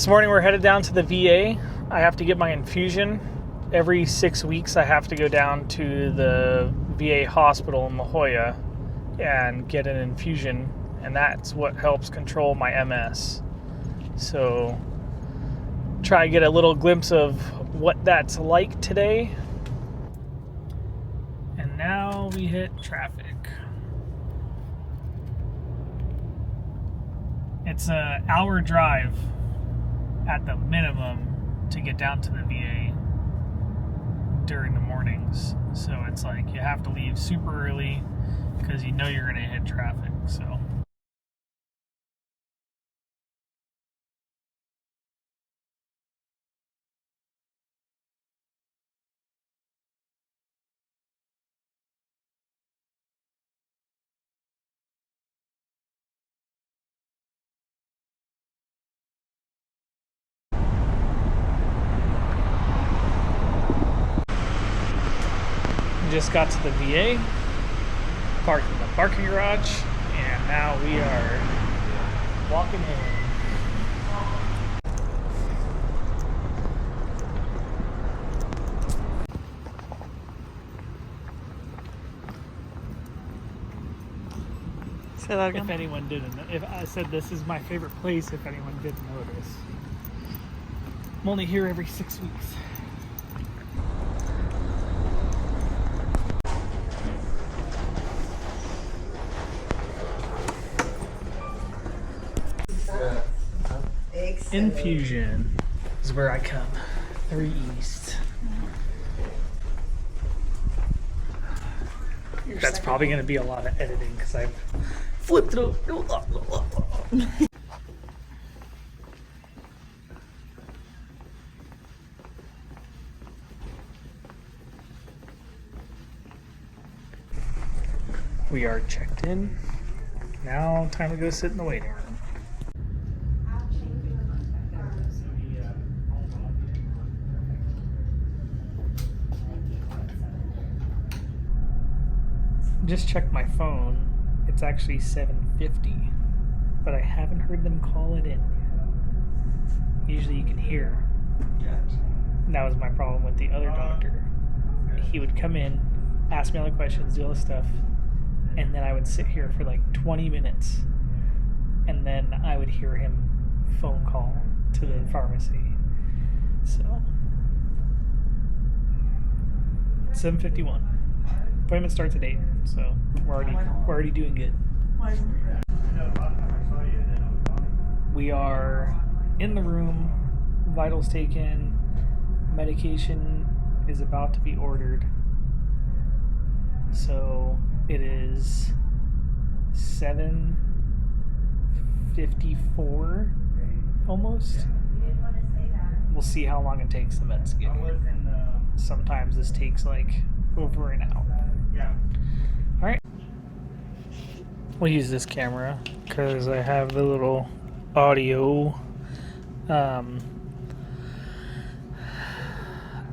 This morning we're headed down to the VA. I have to get my infusion. Every 6 weeks I have to go down to the VA hospital in La Jolla and get an infusion, and that's what helps control my MS. So try to get a little glimpse of what that's like today. And now we hit traffic. It's an hour drive at the minimum to get down to the VA during the mornings. So it's like you have to leave super early because you know you're going to hit traffic. So just got to the VA, parked in the parking garage, and now we are walking in. Say that again. If anyone didn't, if I said this is my favorite place, if anyone didn't notice. I'm only here every 6 weeks. Infusion is where I come. 3 East. That's probably going to be a lot of editing because I've flipped it over. We are checked in. Now time to go sit in the waiting room. Just checked my phone. It's actually 7:50, but I haven't heard them call it in. Usually you can hear. And that was my problem with the other doctor. He would come in, ask me all the questions, do all the stuff, and then I would sit here for like 20 minutes, and then I would hear him phone call to the pharmacy. So 7:51. Appointment starts at 8, so we're already doing good. We are in the room, vitals taken, medication is about to be ordered. So it is 7:54 almost. We'll see how long it takes the meds to get here. Sometimes this takes like over an hour. Alright. We'll use this camera because I have the little audio. I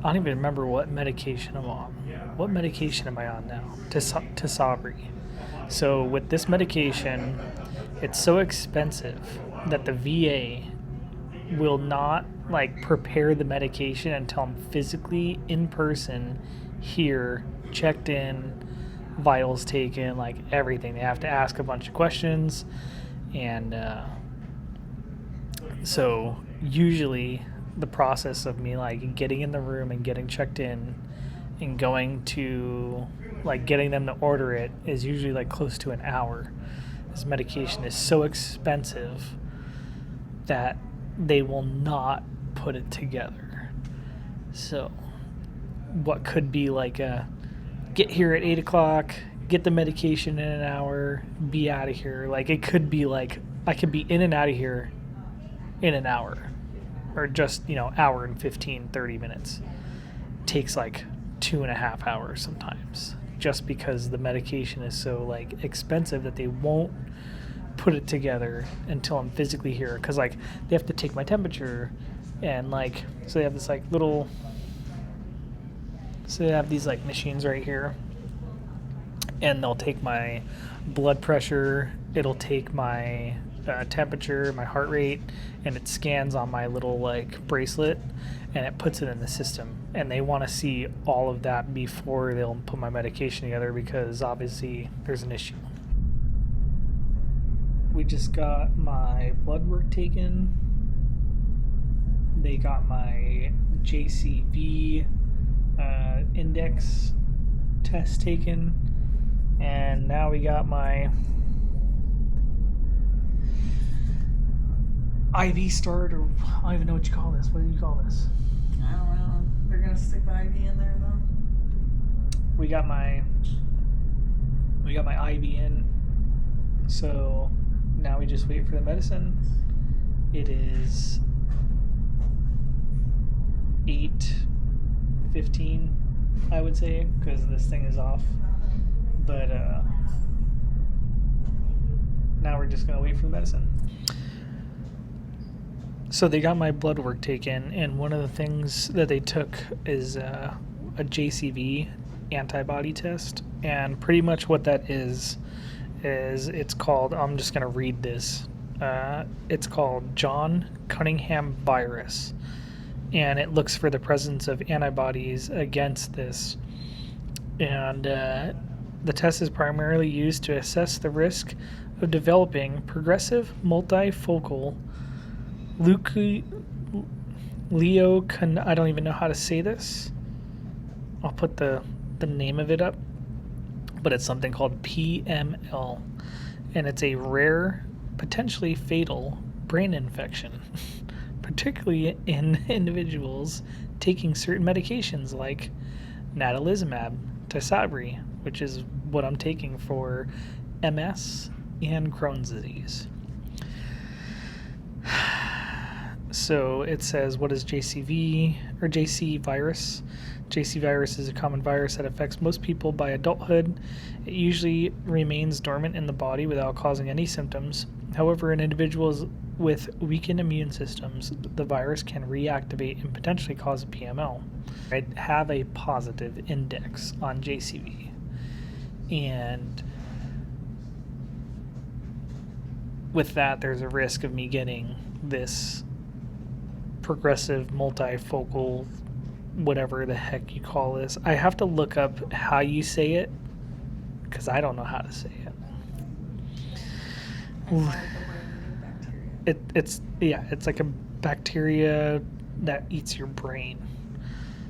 don't even remember what medication I'm on. What medication am I on now? Tisabri. So with this medication, it's so expensive that the VA will not like prepare the medication until I'm physically in person here, checked in, vitals taken, like everything. They have to ask a bunch of questions, and so usually the process of me like getting in the room and getting checked in and going to like getting them to order it is usually like close to an hour. This medication is so expensive that they will not put it together. So what could be like a get here at 8 o'clock, get the medication in an hour, be out of here. Like it could be like I could be in and out of here in an hour, or just, hour and 15, 30 minutes. It takes like 2.5 hours sometimes, just because the medication is so like expensive that they won't put it together until I'm physically here. Cause like they have to take my temperature, and like, so they have this like little, so they have these like machines right here, and they'll take my blood pressure, it'll take my temperature, my heart rate, and it scans on my little like bracelet, and it puts it in the system. And they want to see all of that before they'll put my medication together, because obviously there's an issue. We just got my blood work taken. They got my JCV index test taken, and now we got my IV start, or I don't even know what you call this. What do you call this? I don't know. They're gonna stick the IV in there though. We got my IV in, so now we just wait for the medicine. It is 8:15, I would say, because this thing is off. But now we're just gonna wait for the medicine. So they got my blood work taken, and one of the things that they took is a JCV antibody test. And pretty much what that is it's called, I'm just gonna read this. It's called John Cunningham virus, and it looks for the presence of antibodies against this. And the test is primarily used to assess the risk of developing progressive multifocal I don't even know how to say this. I'll put the name of it up, but it's something called PML, and it's a rare, potentially fatal brain infection, particularly in individuals taking certain medications like natalizumab, Tysabri, which is what I'm taking for MS and Crohn's disease. So it says, what is JCV or JC virus? JC virus is a common virus that affects most people by adulthood. It usually remains dormant in the body without causing any symptoms. However, in individuals with weakened immune systems, the virus can reactivate and potentially cause a PML. I have a positive index on JCV, and with that, there's a risk of me getting this progressive multifocal, whatever the heck you call this. I have to look up how you say it, because I don't know how to say it. It's like a bacteria that eats your brain.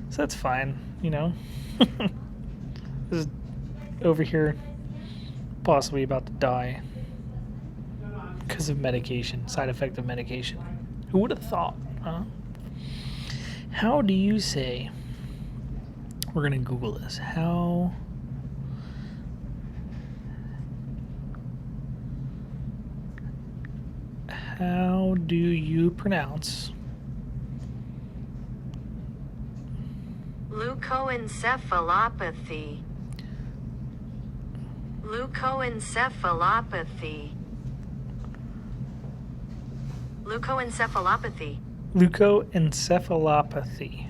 So that's fine, you know. This is over here, possibly about to die because of medication, side effect of medication. Who would have thought, huh? How do you say? We're gonna Google this. How do you pronounce leukoencephalopathy? Leukoencephalopathy. Leukoencephalopathy. Leukoencephalopathy.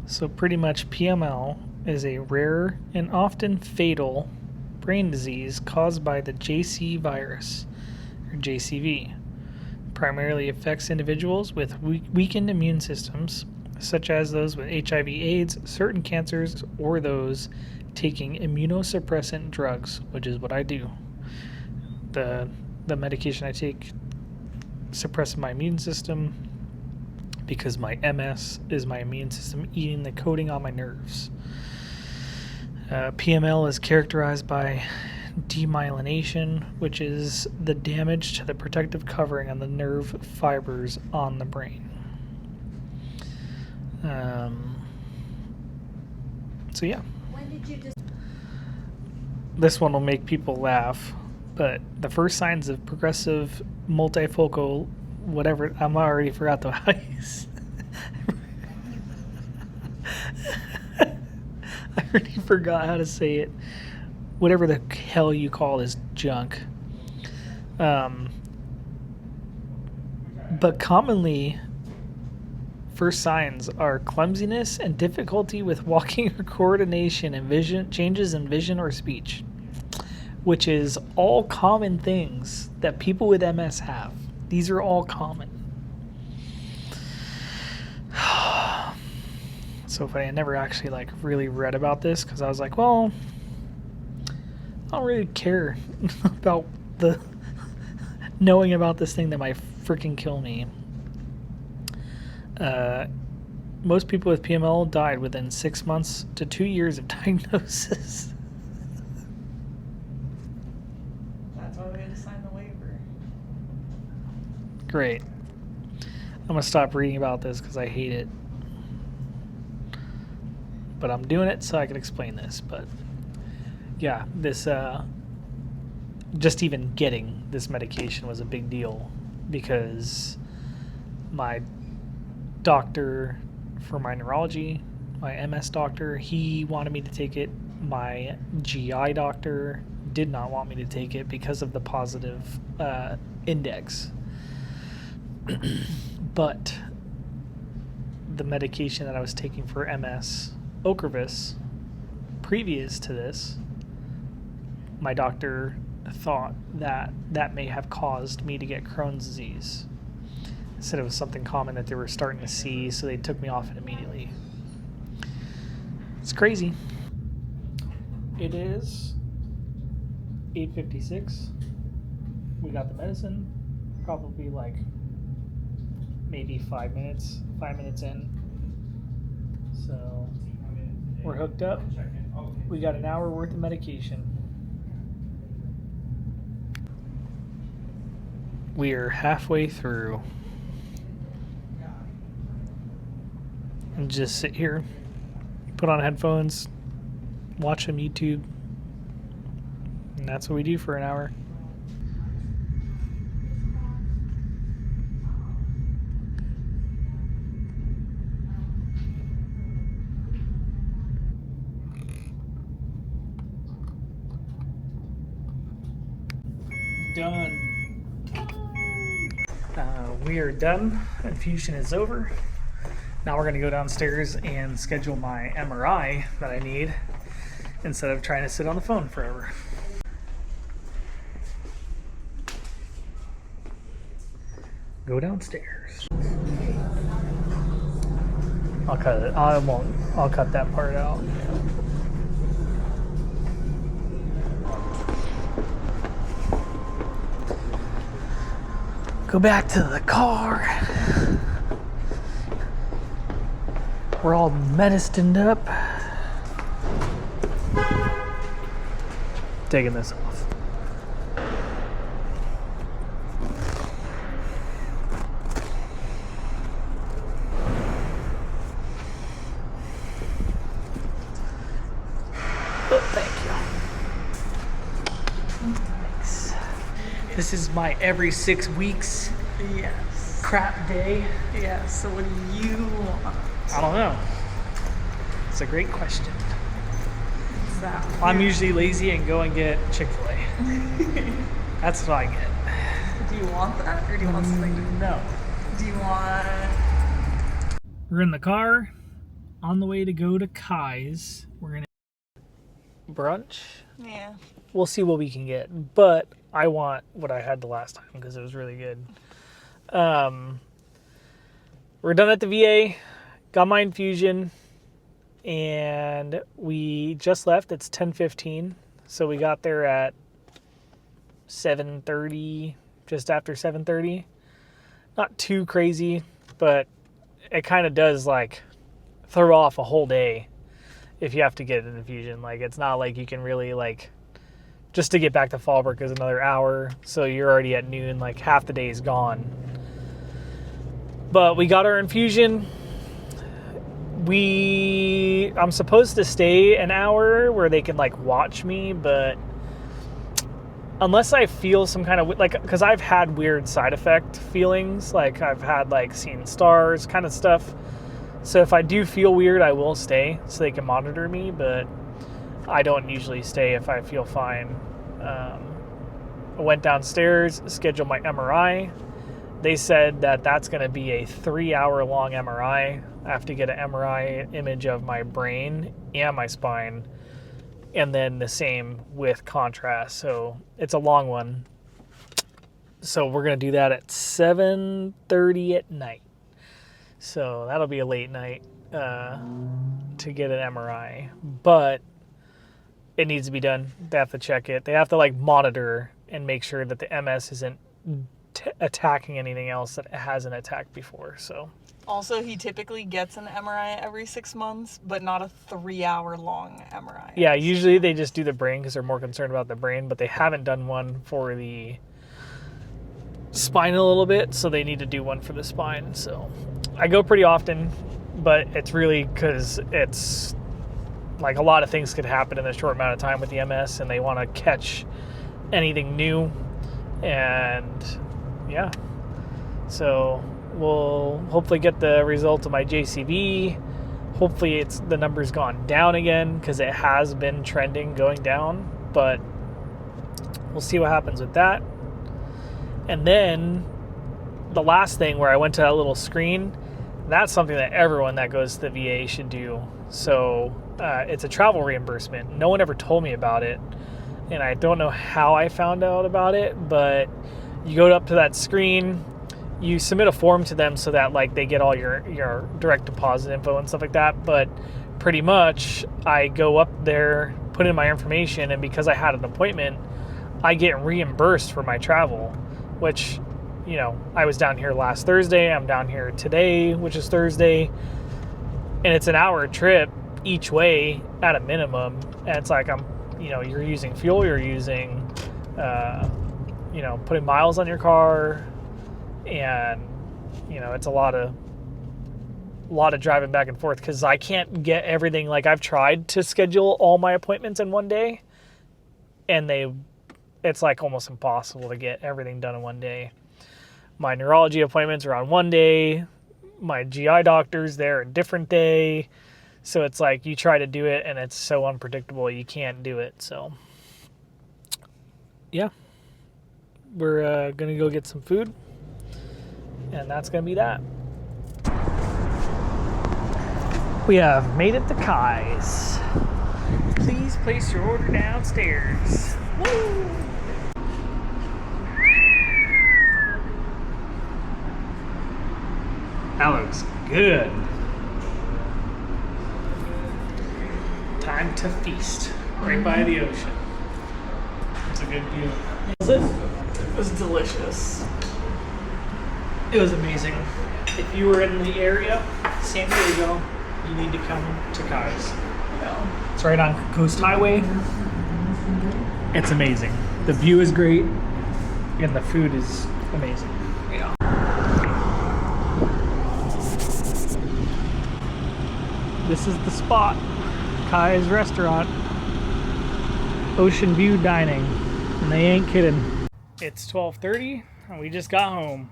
So pretty much PML is a rare and often fatal brain disease caused by the JC virus, or JCV. Primarily affects individuals with weakened immune systems, such as those with HIV/AIDS, certain cancers, or those taking immunosuppressant drugs, which is what I do. The medication I take suppresses my immune system because my MS is my immune system eating the coating on my nerves. PML is characterized by demyelination, which is the damage to the protective covering on the nerve fibers on the brain. So yeah. This one will make people laugh, but the first signs of progressive multifocal whatever, I'm already forgot the how you say. I already forgot how to say it. Whatever the hell you call this junk. But commonly, first signs are clumsiness and difficulty with walking or coordination and vision, changes in vision or speech. which is all common things that people with MS have. These are all common. So funny. I never actually like really read about this because I was like, well, I don't really care about the knowing about this thing that might freaking kill me. Most people with PML died within 6 months to 2 years of diagnosis. That's why we had to sign the waiver. Great. I'm going to stop reading about this because I hate it. But I'm doing it so I can explain this. But yeah, this just even getting this medication was a big deal because my doctor for my neurology, my MS doctor, he wanted me to take it. My GI doctor did not want me to take it because of the positive index. But the medication that I was taking for MS, Ocrevus, previous to this, my doctor thought that that may have caused me to get Crohn's disease. Said it was something common that they were starting to see, so they took me off it immediately. It's crazy. It is 8:56. We got the medicine. Probably like maybe 5 minutes. 5 minutes in. So we're hooked up. We got an hour worth of medication. We are halfway through. And just sit here, put on headphones, watch some YouTube, and that's what we do for an hour. Done. We are done. Infusion is over. Now we're going to go downstairs and schedule my MRI that I need instead of trying to sit on the phone forever. Go downstairs. I'll cut it. I'll cut that part out. Go back to the car. We're all medicined up. Taking this off. Oh, thank you. Thanks. This is my every 6 weeks Yes. crap day. Yes. So what do you want? I don't know. It's a great question. What's that? I'm usually lazy and go and get Chick-fil-A. That's what I get. Do you want that, or do you want something to? No. Do you want? We're in the car on the way to go to Kai's. We're gonna brunch. Yeah. We'll see what we can get, but I want what I had the last time because it was really good. We're done at the VA. Got my infusion, and we just left. It's 10:15, so we got there at 7:30, just after 7:30. Not too crazy, but it kind of does like throw off a whole day if you have to get an infusion. Like, it's not like you can really like just to get back to Fallbrook is another hour, so you're already at noon. Like, half the day is gone. But we got our infusion. I'm supposed to stay an hour where they can like watch me, but unless I feel some kind of like, because I've had weird side effect feelings, like I've had like seen stars kind of stuff. So if I do feel weird, I will stay so they can monitor me, but I don't usually stay if I feel fine. I went downstairs, scheduled my MRI. They said that that's going to be a 3-hour long MRI. I have to get an MRI image of my brain and my spine and then the same with contrast. So it's a long one. So we're going to do that at 7:30 at night. So that'll be a late night to get an MRI. But it needs to be done. They have to check it. They have to like monitor and make sure that the MS isn't attacking anything else that it hasn't attacked before. So Also, he typically gets an MRI every 6 months, but not a 3-hour long MRI. yeah, usually they just do the brain because they're more concerned about the brain, but they haven't done one for the spine a little bit, so they need to do one for the spine. So I go pretty often, but it's really because it's like a lot of things could happen in a short amount of time with the MS, and they want to catch anything new. And yeah, so we'll hopefully get the result of my JCV. Hopefully the number's gone down again, because it has been trending going down, but we'll see what happens with that. And then the last thing, where I went to that little screen, that's something that everyone that goes to the VA should do. So it's a travel reimbursement. No one ever told me about it, and I don't know how I found out about it, but you go up to that screen, you submit a form to them so that like they get all your direct deposit info and stuff like that. But pretty much I go up there, put in my information, and because I had an appointment, I get reimbursed for my travel, which, you know, I was down here last Thursday, I'm down here today, which is Thursday, and it's an hour trip each way at a minimum. And it's like, you're using fuel, you're using, putting miles on your car, and, it's a lot of driving back and forth, because I can't get everything. Like, I've tried to schedule all my appointments in one day, and it's like almost impossible to get everything done in one day. My neurology appointments are on one day, my GI doctor's there a different day. So it's like you try to do it and it's so unpredictable you can't do it. So yeah, we're gonna go get some food, and that's gonna be that. We have made it to Kai's. Please place your order downstairs. Woo! That looks good. Time to feast right by the ocean. It's a good view. Was it? It was delicious. It was amazing. If you were in the area, San Diego, you need to come to Kai's. Yeah. It's right on Coast Highway. It's amazing. The view is great, and the food is amazing. Yeah. This is the spot. Kai's restaurant. Ocean View Dining. And they ain't kidding. It's 12:30 and we just got home.